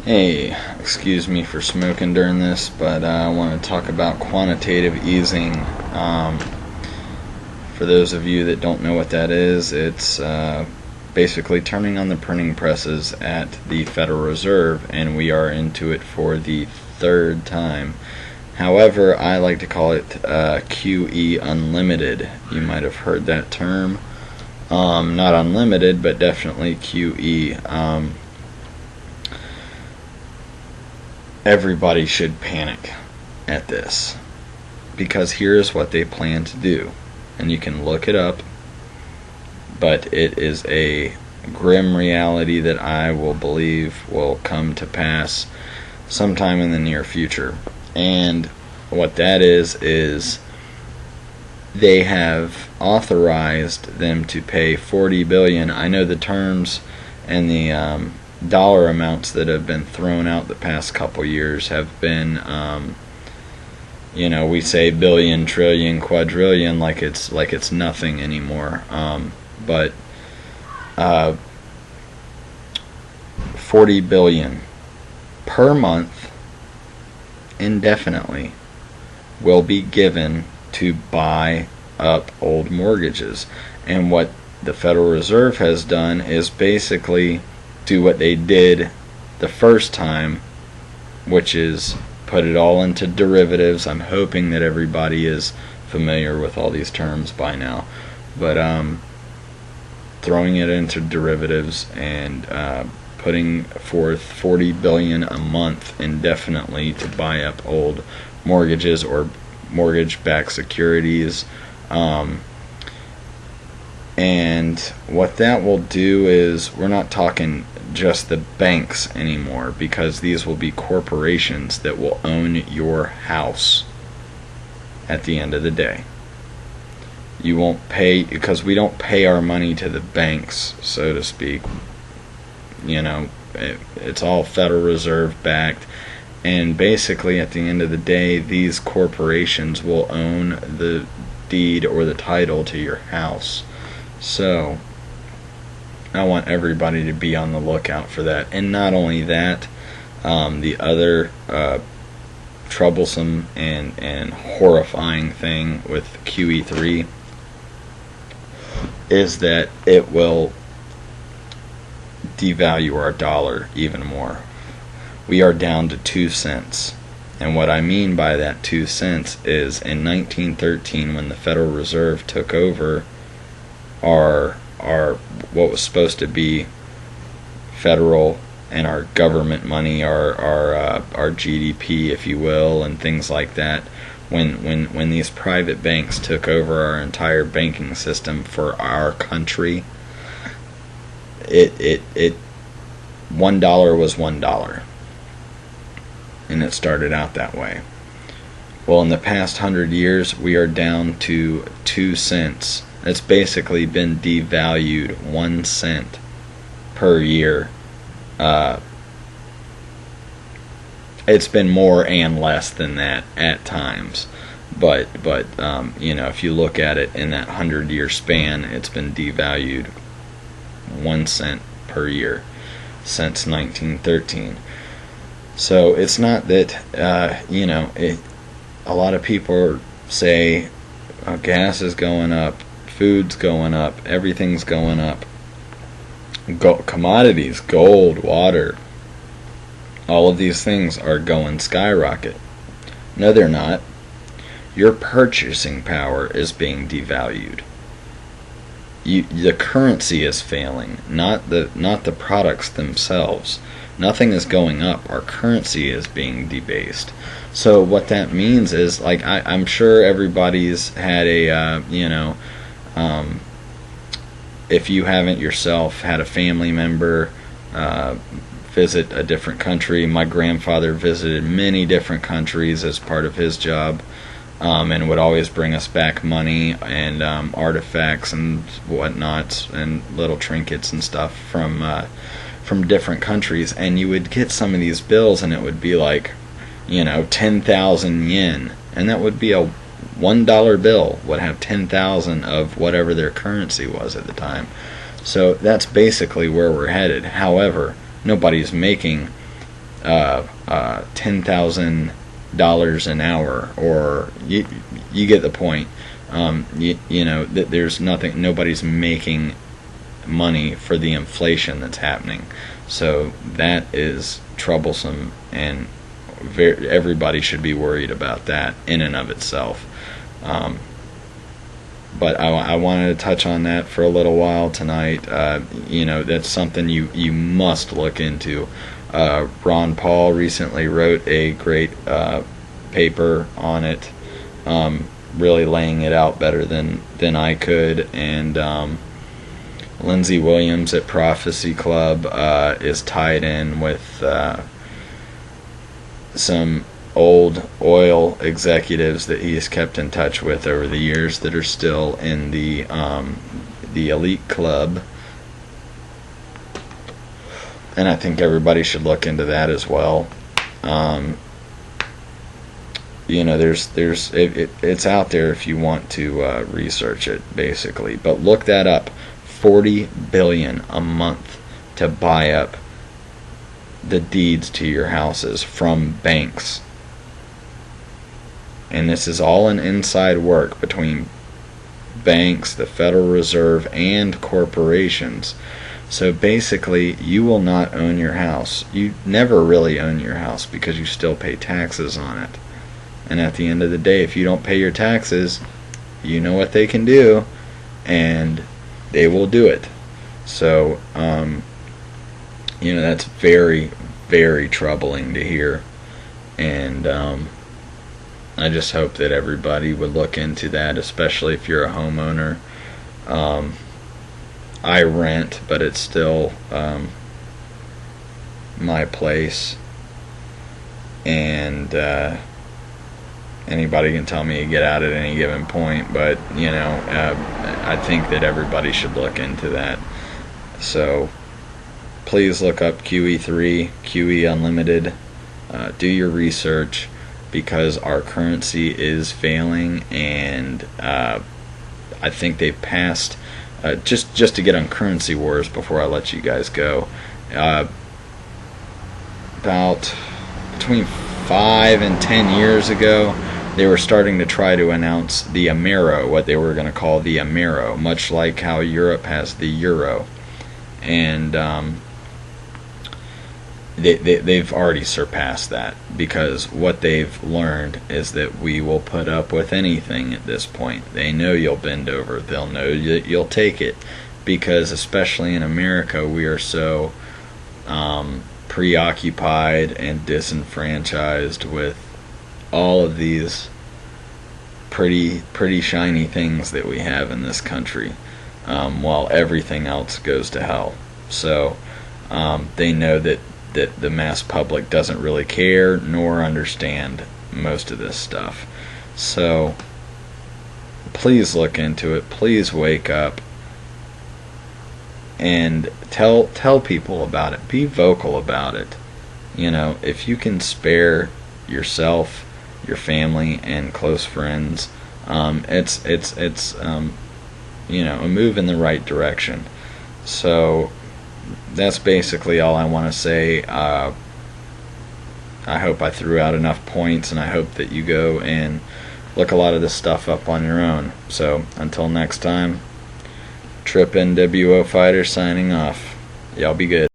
Hey, excuse me for smoking during this, but I want to talk about quantitative easing. For those of you that don't know what that is, it's basically turning on the printing presses at the Federal Reserve, and we are into it for the third time. However, I like to call it QE Unlimited. You might have heard that term. Not unlimited, but definitely QE. Everybody should panic at this, because here's what they plan to do, and you can look it up, but it is a grim reality that I will believe will come to pass sometime in the near future. And what that is they have authorized them to pay $40 billion. I know the terms and the dollar amounts that have been thrown out the past couple years have been, we say billion, trillion, quadrillion, like it's nothing anymore. But $40 billion per month, indefinitely, will be given to buy up old mortgages. And what the Federal Reserve has done is basically do what they did the first time, which is put it all into derivatives. I'm hoping that everybody is familiar with all these terms by now, but throwing it into derivatives and putting forth $40 billion a month indefinitely to buy up old mortgages or mortgage-backed securities. And what that will do is, we're not talking just the banks anymore, because these will be corporations that will own your house at the end of the day. You won't pay, because we don't pay our money to the banks, so to speak. It's all Federal Reserve backed, and basically at the end of the day, these corporations will own the deed or the title to your house. So I want everybody to be on the lookout for that. And not only that, the other troublesome and horrifying thing with QE3 is that it will devalue our dollar even more. We are down to 2 cents. And what I mean by that 2 cents is, in 1913, when the Federal Reserve took over our what was supposed to be federal and our government money, our GDP, if you will, and things like that, when these private banks took over our entire banking system for our country, it $1 was $1, and it started out that way. Well, in the past 100 years, we are down to 2 cents. It's basically been devalued 1 cent per year. It's been more and less than that at times, but if you look at it in that 100-year span, it's been devalued 1 cent per year since 1913. So it's not that a lot of people say, gas is going up, food's going up, everything's going up. Commodities, gold, water, all of these things are going skyrocket. No, they're not. Your purchasing power is being devalued. The currency is failing, not the products themselves. Nothing is going up. Our currency is being debased. So what that means is, like, I'm sure everybody's had a if you haven't yourself had a family member visit a different country. My grandfather visited many different countries as part of his job, and would always bring us back money and artifacts and whatnots and little trinkets and stuff from different countries. And you would get some of these bills, and it would be like, 10,000 yen, and that would be a $1 bill would have 10,000 of whatever their currency was at the time. So that's basically where we're headed. However, nobody's making $10,000 an hour, or you get the point. There's nothing. Nobody's making money for the inflation that's happening. So that is troublesome, and everybody should be worried about that in and of itself. But I wanted to touch on that for a little while tonight. That's something you must look into. Ron Paul recently wrote a great paper on it, really laying it out better than I could. And Lindsey Williams at Prophecy Club is tied in with some old oil executives that he has kept in touch with over the years that are still in the elite club, and I think everybody should look into that as well. It's out there if you want to research it, basically. But look that up. $40 billion a month to buy up the deeds to your houses from banks. And this is all an inside work between banks, the Federal Reserve, and corporations. So basically, you will not own your house. You never really own your house because you still pay taxes on it. And at the end of the day, if you don't pay your taxes, you know what they can do, and they will do it. So, that's very, very troubling to hear. And I just hope that everybody would look into that, especially if you're a homeowner. I rent, but it's still my place. And anybody can tell me to get out at any given point, but I think that everybody should look into that. So please look up QE3, QE Unlimited. Do your research, because our currency is failing, and I think they passed just to get on Currency Wars before I let you guys go. About between 5 and 10 years ago, they were starting to try to announce the Amero, what they were going to call the Amero, much like how Europe has the Euro. And they've already surpassed that, because what they've learned is that we will put up with anything at this point. They know you'll bend over. They'll know that you'll take it, because especially in America, we are so preoccupied and disenfranchised with all of these pretty shiny things that we have in this country, while everything else goes to hell. So they know that the mass public doesn't really care nor understand most of this stuff. So please look into it. Please wake up and tell people about it. Be vocal about it. If you can spare yourself, your family, and close friends, it's a move in the right direction. So that's basically all I want to say. I hope I threw out enough points, and I hope that you go and look a lot of this stuff up on your own. So until next time, TrippNWOFighter signing off. Y'all be good.